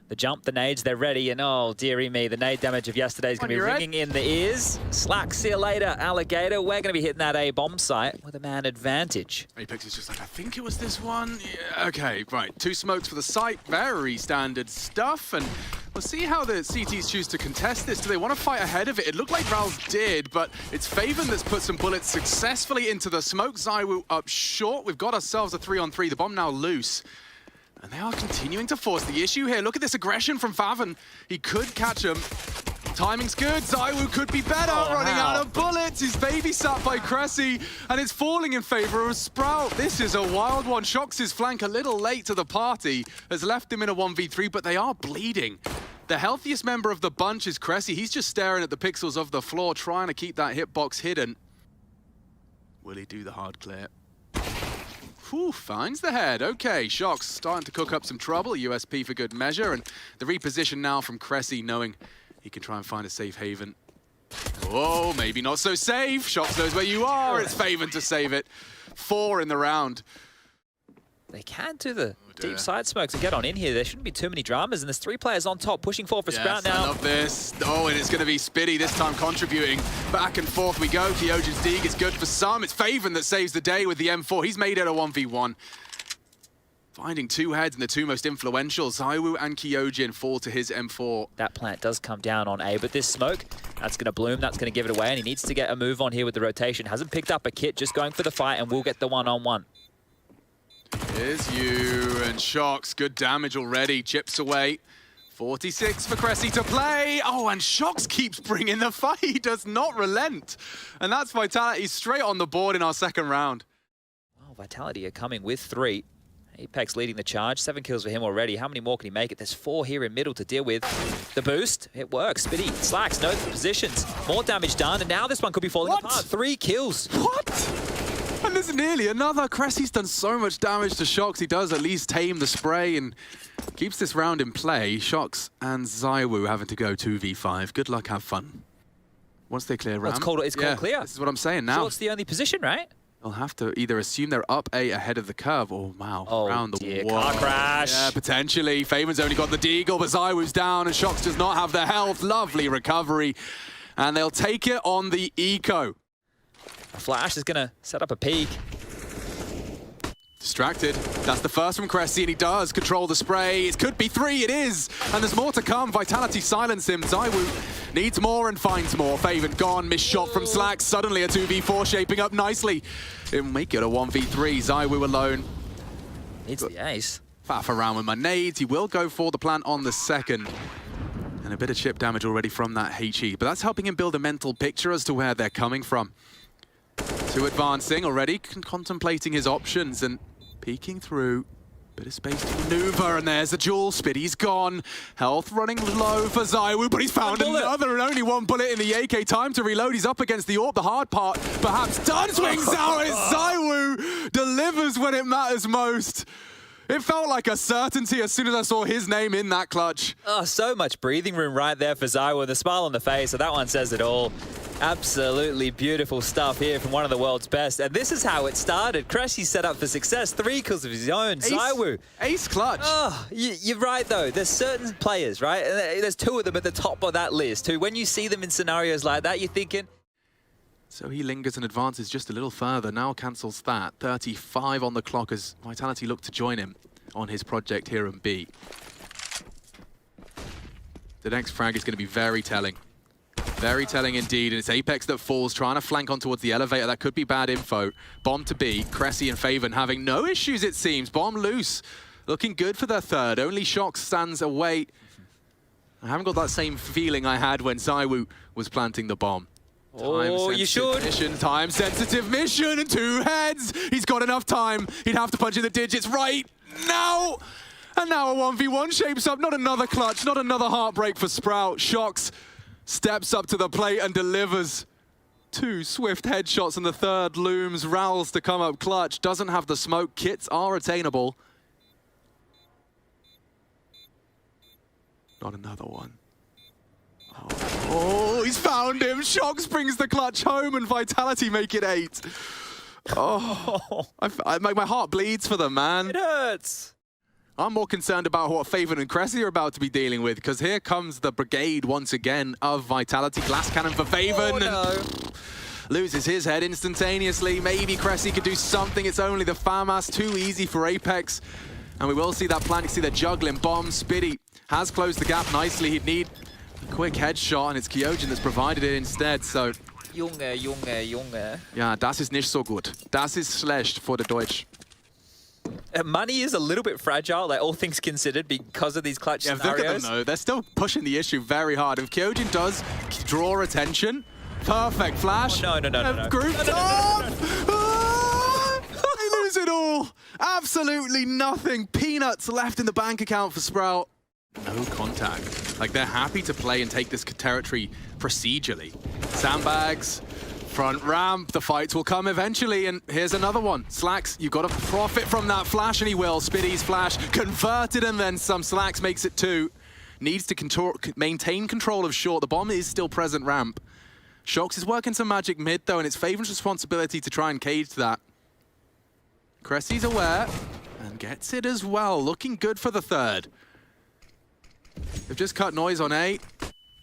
The jump, the nades, they're ready, and oh, dearie me, the nade damage of yesterday is going to be ringing in the ears. Slack, see you later, Alligator. We're going to be hitting that A-bomb site with a man advantage. Apex is just like, I think it was this one. Yeah, okay, right. 2 smokes for the site, very standard stuff, and we'll see how the CTs choose to contest this. Do they want to fight ahead of it? It looked like Ral's did, but it's Faven that's put some bullets successfully into the smoke. ZywOo up short. We've got ourselves a 3-on-3. The bomb now loose. And they are continuing to force the issue here. Look at this aggression from Faven. He could catch him. Timing's good. ZywOo could be better. Running out of bullets. He's babysat by Cressy, and it's falling in favor of Sprout. This is a wild one. Shocks his flank a little late to the party. Has left him in a 1v3, but they are bleeding. The healthiest member of the bunch is Cressy. He's just staring at the pixels of the floor, trying to keep that hitbox hidden. Will he do the hard clear? Whew, finds the head. Okay, Shocks starting to cook up some trouble. USP for good measure. And the reposition now from Cressy, knowing he can try and find a safe haven. Oh, maybe not so safe. Shocks knows where you are. It's Faven to save it. 4 in the round. They can do the deep side smokes and get on in here. There shouldn't be too many dramas, and there's 3 players on top pushing forward for Sprout now. I love this. Oh, and it's going to be Spitty this time contributing. Back and forth we go. Kyojin's dig is good for some. It's Faven that saves the day with the M4. He's made it a 1v1. Finding 2 heads and the 2 most influential. ZywOo and Kyojin fall to his M4. That plant does come down on A, but this smoke, that's going to bloom, that's going to give it away, and he needs to get a move on here with the rotation. Hasn't picked up a kit, just going for the fight, and we'll get the one-on-one. Here's you, and Shocks, good damage already, chips away. 46 for Cressy to play. Oh, and Shocks keeps bringing the fight. He does not relent. And that's Vitality straight on the board in our second round. Oh, Vitality are coming with 3. Apex leading the charge, 7 kills for him already. How many more can he make it? There's 4 here in middle to deal with. The boost, it works. Spitty, Slacks, knows the positions. More damage done, and now this one could be falling apart. 3 kills. What? And there's nearly another. Cressy's done so much damage to Shocks. He does at least tame the spray and keeps this round in play. Shocks and ZywOo having to go 2v5. Good luck, have fun. Once they clear ramp. It's called clear. This is what I'm saying now. Short's the only position, right? They'll have to either assume they're up A ahead of the curve, or wow, around the wall. Car crash. Yeah, potentially. Faven's only got the deagle, but ZywOo's down, and Shocks does not have the health. Lovely recovery. And they'll take it on the eco. Flash is going to set up a peek. Distracted. That's the first from Cressy, and he does control the spray. It could be 3, it is. And there's more to come. Vitality silence him. ZywOo needs more and finds more. Faven gone. Missed shot from Slack. Suddenly a 2v4 shaping up nicely. It'll make it a 1v3. ZywOo alone. Needs the ace. Faff around with my nades. He will go for the plant on the second. And a bit of chip damage already from that HE. But that's helping him build a mental picture as to where they're coming from. 2 advancing already, contemplating his options and peeking through. Bit of space to maneuver, and there's a duel. Spitty's gone. Health running low for ZywOo, but he's found another, and only 1 bullet in the AK. Time to reload. He's up against the AWP. The hard part perhaps done. Swings out, and ZywOo delivers when it matters most. It felt like a certainty as soon as I saw his name in that clutch. Oh, so much breathing room right there for ZywOo. The smile on the face, so that one says it all. Absolutely beautiful stuff here from one of the world's best. And this is how it started. Cressy set up for success. 3 kills of his own. ZywOo. Ace clutch. Oh, you're right, though. There's certain players, right? And there's 2 of them at the top of that list who, when you see them in scenarios like that, you're thinking... So he lingers and advances just a little further. Now cancels that. 35 on the clock as Vitality look to join him on his project here in B. The next frag is going to be very telling. Very telling indeed, and it's Apex that falls, trying to flank on towards the elevator. That could be bad info. Bomb to B, Cressy and Faven having no issues, it seems. Bomb loose, looking good for their third. Only Shocks stands away. I haven't got that same feeling I had when ZywOo was planting the bomb. Oh, you should. Time-sensitive mission, and 2 heads. He's got enough time. He'd have to punch in the digits right now. And now a 1v1 shapes up. Not another clutch, not another heartbreak for Sprout. Shocks steps up to the plate and delivers 2 swift headshots, and the third looms. Ral's to come up clutch. Doesn't have the smoke. Kits are attainable. Not another one. Oh, he's found him. Shocks brings the clutch home, and Vitality make it 8. Oh, my heart bleeds for them, man. It hurts. I'm more concerned about what Faven and Cressy are about to be dealing with, because here comes the brigade once again of Vitality. Glass cannon for Faven. Oh, no. Loses his head instantaneously. Maybe Cressy could do something. It's only the FAMAS. Too easy for Apex. And we will see that plan. You see the juggling bombs. Spitty has closed the gap nicely. He'd need a quick headshot, and it's Kyojin that's provided it instead. So, Junge. ja, das ist nicht so gut. Das ist schlecht for the Deutsch. Money is a little bit fragile, like all things considered, because of these clutch Yeah, scenarios. look at them though. They're still pushing the issue very hard. If Kyojin does draw attention, perfect flash. Oh, no. Group top! Ah! They lose it all. Absolutely nothing. Peanuts left in the bank account for Sprout. No contact. Like, they're happy to play and take this territory procedurally. Sandbags, front ramp, the fights will come eventually, and here's another one. Slacks, you've got to profit from that flash, and he will. Spitty's flash converted, and then some. Slacks makes it 2. Needs to maintain control of short. The bomb is still present ramp. Shox is working some magic mid, though, and it's Faven's responsibility to try and cage that. Cressy's aware, and gets it as well. Looking good for the third. They've just cut noise on A.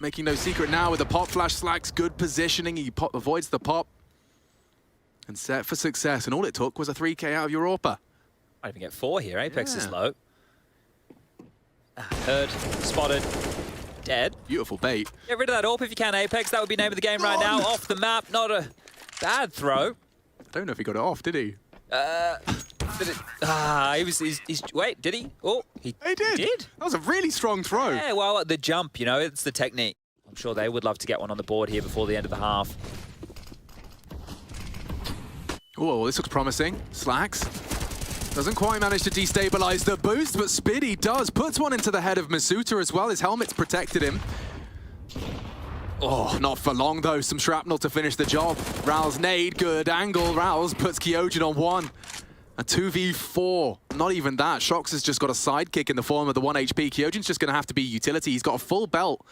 Making no secret now with the pop flash. Slacks, good positioning. He avoids the pop. And set for success. And all it took was a 3K out of Europa. Might even get 4 here. Apex is Yeah. low. Heard, spotted, dead. Beautiful bait. Get rid of that AWP if you can, Apex. That would be name of the game right now. Off the map. Not a bad throw. I don't know if he got it off, did he? Wait, did he? Oh, he did. did. That was a really strong throw. Yeah, well, the jump, you know, it's the technique. I'm sure they would love to get one on the board here before the end of the half. Oh, this looks promising. Slacks. Doesn't quite manage to destabilize the boost, but Spitty does. Puts one into the head of Masuta as well. His helmet's protected him. Oh, not for long, though. Some shrapnel to finish the job. Raul's nade, good angle. Raul's puts Kyojin on 1. A 2v4. Not even that. Shox has just got a sidekick in the form of the 1 HP. Kyojin's just going to have to be utility. He's got a full belt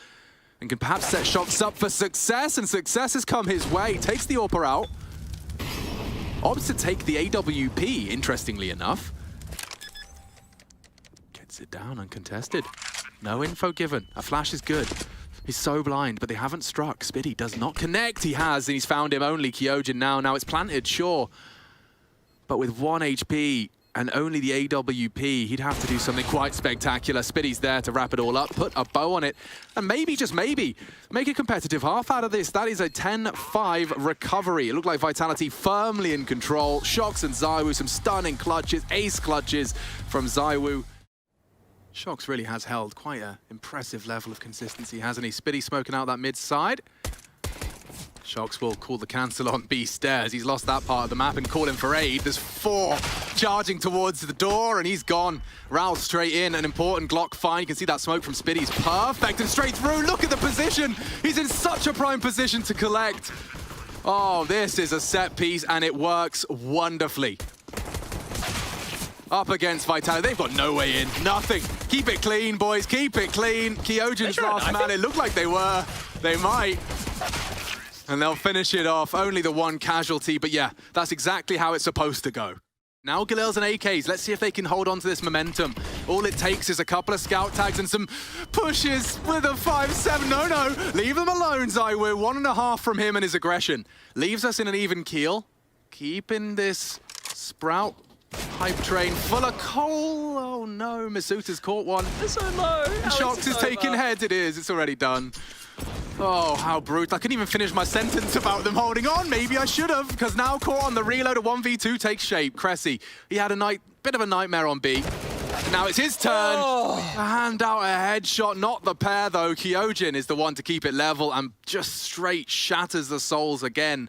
and can perhaps set Shox up for success, and success has come his way. Takes the AWP out. Opts to take the AWP, interestingly enough. Gets it down uncontested. No info given. A flash is good. He's so blind, but they haven't struck. Spitty does not connect. He has, and he's found him only. Kyojin now. Now it's planted, sure. But with 1 HP and only the AWP, he'd have to do something quite spectacular. Spitty's there to wrap it all up, put a bow on it, and maybe, just maybe, make a competitive half out of this. That is a 10-5 recovery. It looked like Vitality firmly in control. Shox and ZywOo, some stunning clutches, ace clutches from ZywOo. Shox really has held quite an impressive level of consistency, hasn't he? Spitty smoking out that mid side. Shox will call the cancel on B stairs. He's lost that part of the map and calling for aid. There's 4 charging towards the door, and he's gone. Raul straight in, an important Glock find. You can see that smoke from Spitty's perfect, and straight through. Look at the position. He's in such a prime position to collect. Oh, this is a set piece, and it works wonderfully. Up against Vitality. They've got no way in. Nothing. Keep it clean, boys. Keep it clean. Kyojin's last man. It looked like they were. They might. And they'll finish it off. Only the 1 casualty. But yeah, that's exactly how it's supposed to go. Now Galils and AKs. Let's see if they can hold on to this momentum. All it takes is a couple of scout tags and some pushes with a 5-7. No. Leave them alone, ZywOo. 1.5 from him and his aggression. Leaves us in an even keel. Keeping this Sprout hype train full of coal. Oh no, Masuta's caught one. It's so low. Shox is taking heads. It is. It's already done. Oh, how brutal. I couldn't even finish my sentence about them holding on. Maybe I should have, because now caught on the reload of 1v2 takes shape. Cressy, he had a bit of a nightmare on B. Now it's his turn. Oh. Hand out a headshot. Not the pair, though. Kyojin is the one to keep it level and just straight shatters the souls again.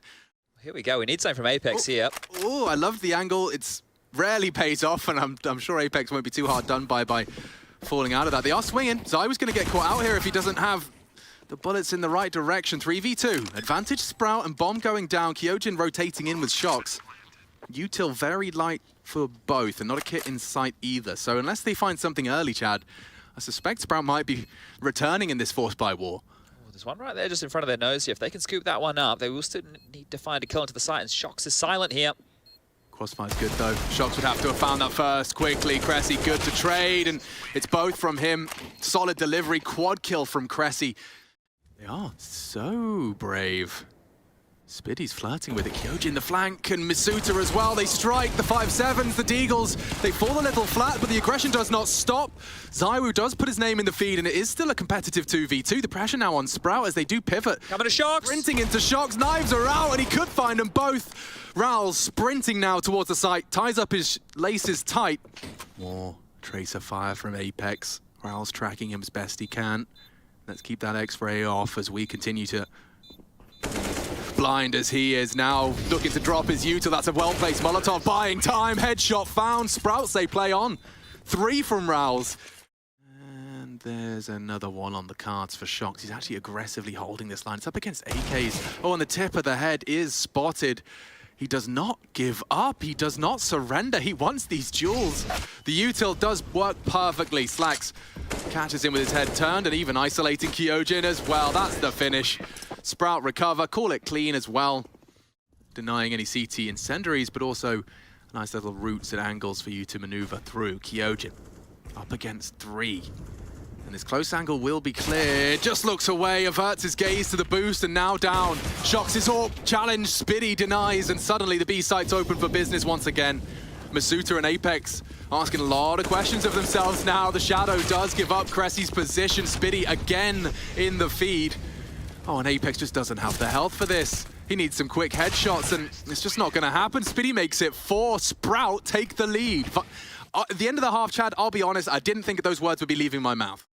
Here we go. We need something from Apex here. Oh, I love the angle. It's rarely pays off, and I'm sure Apex won't be too hard done by falling out of that. They are swinging. ZywOo's going to get caught out here if he doesn't have the bullets in the right direction. 3v2. Advantage Sprout and bomb going down. Kyojin rotating in with Shox. Util very light for both, and not a kit in sight either. So unless they find something early, Chad, I suspect Sprout might be returning in this forced by war. Oh, there's one right there just in front of their nose here. If they can scoop that one up, they will still need to find a kill into the site, and Shox is silent here. Crossfire's good though. Shox would have to have found that first quickly. Cressy good to trade, and it's both from him. Solid delivery, quad kill from Cressy. They are so brave. Spiddy's flirting with it. Kyoji in the flank, and Misuta as well. They strike the 5-7s, the Deagles. They fall a little flat, but the aggression does not stop. ZywOo does put his name in the feed, and it is still a competitive 2v2. The pressure now on Sprout as they do pivot. Coming to Shox. Sprinting into Shox, knives are out, and he could find them both. Raul sprinting now towards the site, ties up his laces tight. More tracer fire from Apex. Raul's tracking him as best he can. Let's keep that X-ray off as we continue to... Blind as he is now, looking to drop his util. That's a well-placed Molotov, buying time. Headshot found. Sprouts, they play on. 3 from Raul's. And there's another one on the cards for Shox. He's actually aggressively holding this line. It's up against AKs. Oh, and the tip of the head is spotted. He does not give up. He does not surrender. He wants these duels. The util does work perfectly. Slacks catches him with his head turned, and even isolating Kyojin as well. That's the finish. Sprout recover, call it clean as well. Denying any CT incendiaries, but also nice little routes and angles for you to maneuver through. Kyojin up against 3. And this close angle will be cleared. Just looks away, averts his gaze to the boost, and now down. Shox his AWP, challenge, Spiddy denies, and suddenly the B site's open for business once again. Misuta and Apex asking a lot of questions of themselves now. The Shadow does give up Cressy's position. Spiddy again in the feed. Oh, and Apex just doesn't have the health for this. He needs some quick headshots, and it's just not going to happen. Spiddy makes it 4. Sprout take the lead. But at the end of the half, Chad, I'll be honest, I didn't think those words would be leaving my mouth.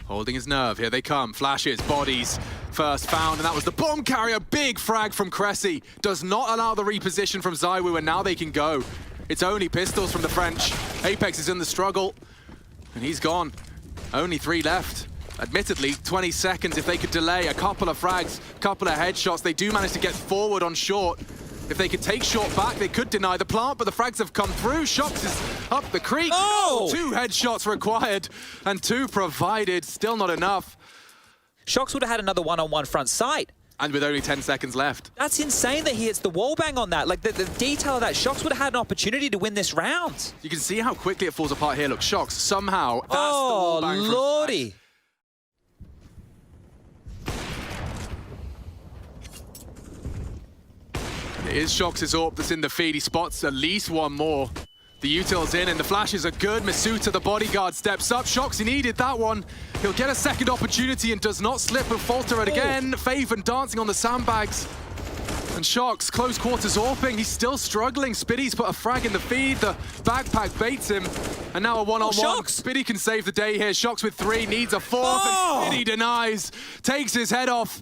Holding his nerve, here they come. Flashes, bodies, first found, and that was the bomb carrier. Big frag from Cressy. Does not allow the reposition from ZywOo, and now they can go. It's only pistols from the French. Apex is in the struggle, and he's gone. Only 3 left. Admittedly, 20 seconds. If they could delay a couple of frags, a couple of headshots, they do manage to get forward on short. If they could take short back, they could deny the plant, but the frags have come through. Shox is up the creek. Oh! 2 headshots required and 2 provided. Still not enough. Shox would have had another one-on-one front sight. And with only 10 seconds left. That's insane that he hits the wall bang on that. Like, the detail of that, Shox would have had an opportunity to win this round. You can see how quickly it falls apart here. Look, Shox, somehow, that's the wall bang from lordy. It is Shox's AWP that's in the feed. He spots at least 1 more. The util's in, and the flashes are good. Misuta, the bodyguard, steps up. Shox, he needed that one. He'll get a second opportunity and does not slip and falter it again. Faven dancing on the sandbags. And Shox, close quarters AWPing. He's still struggling. Spiddy's put a frag in the feed. The backpack baits him. And now a one-on-one. Spiddy can save the day here. Shox with 3, needs a 4th, and Spiddy denies. Takes his head off.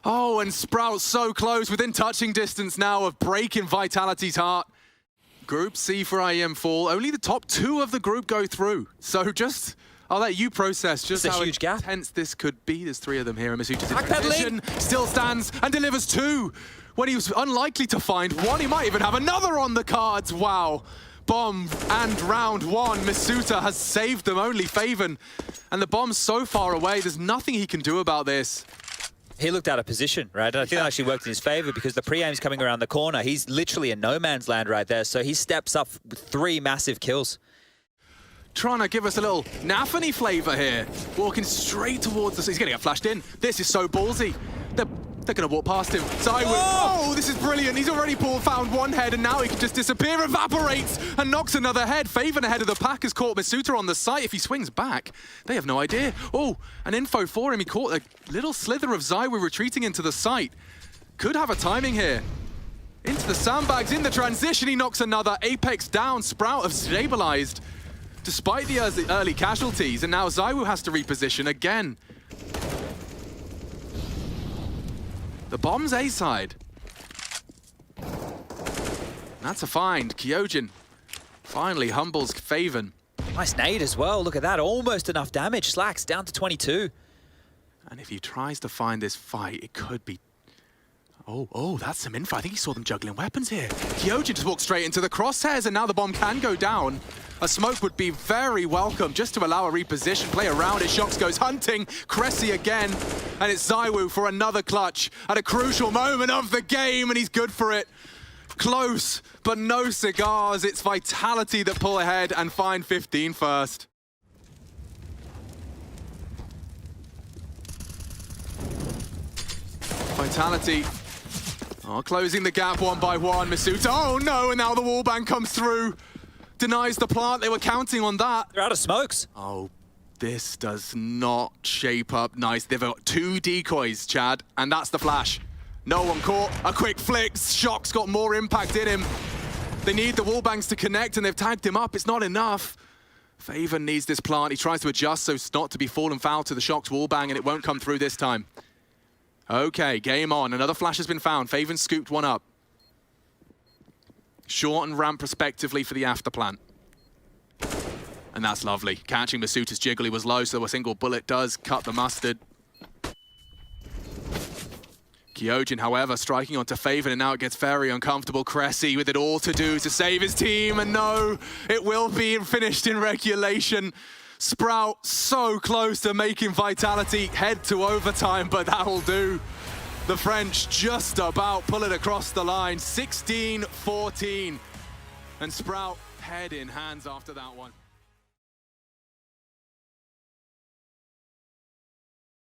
Oh, and Sprout so close, within touching distance now of breaking Vitality's heart. Group C for IEM Fall. Only the top 2 of the group go through. So just, I'll let you process just how intense this could be. There's 3 of them here. And Misuta's in position, still stands and delivers 2. When he was unlikely to find 1, he might even have another on the cards. Wow. Bomb and round 1. Misuta has saved them, only Faven. And the bomb's so far away, there's nothing he can do about this. He looked out of position, right? And I think that actually worked in his favor because the pre-aim's coming around the corner. He's literally in no man's land right there, so he steps up with 3 massive kills. Trying to give us a little Nafany flavor here. Walking straight towards us. He's going to get flashed in. This is so ballsy. They're going to walk past him. ZywOo. Oh, this is brilliant. He's already found 1 head, and now he can just disappear, evaporates, and knocks another head. Faven ahead of the pack has caught Misuta on the site. If he swings back, they have no idea. Oh, an info for him. He caught a little slither of ZywOo retreating into the site. Could have a timing here. Into the sandbags, in the transition, he knocks another. Apex down. Sprout have stabilized despite the early casualties, and now ZywOo has to reposition again. The bomb's A-side. That's a find. Kyojin finally humbles Faven. Nice nade as well. Look at that. Almost enough damage. Slacks down to 22. And if he tries to find this fight, it could be... Oh, that's some info. I think he saw them juggling weapons here. Kyojin just walked straight into the crosshairs, and now the bomb can go down. A smoke would be very welcome just to allow a reposition, play around it. Shox goes hunting, Cressy again, and it's ZywOo for another clutch at a crucial moment of the game, and he's good for it. Close, but no cigars. It's Vitality that pull ahead and find 15 first. Vitality closing the gap one by one. Masuta, oh no, and now the wallbang comes through. Denies the plant, they were counting on that. They're out of smokes. Oh, this does not shape up nice. They've got 2 decoys, Chad, and that's the flash. No one caught, a quick flick, Shock's got more impact in him. They need the wallbangs to connect and they've tagged him up, it's not enough. Faven needs this plant, he tries to adjust so as not to be fallen foul to the Shock's wallbang and it won't come through this time. Okay, game on, another flash has been found, Faven scooped one up. Short and ramp respectively for the after plant. And that's lovely. Catching Masuta's jiggly was low, so a single bullet does cut the mustard. Kyojin, however, striking onto Faven, and now it gets very uncomfortable. Cressy with it all to do to save his team, and no, it will be finished in regulation. Sprout so close to making Vitality head to overtime, but that'll do. The French just about pull it across the line, 16-14. And Sprout head in hands after that one.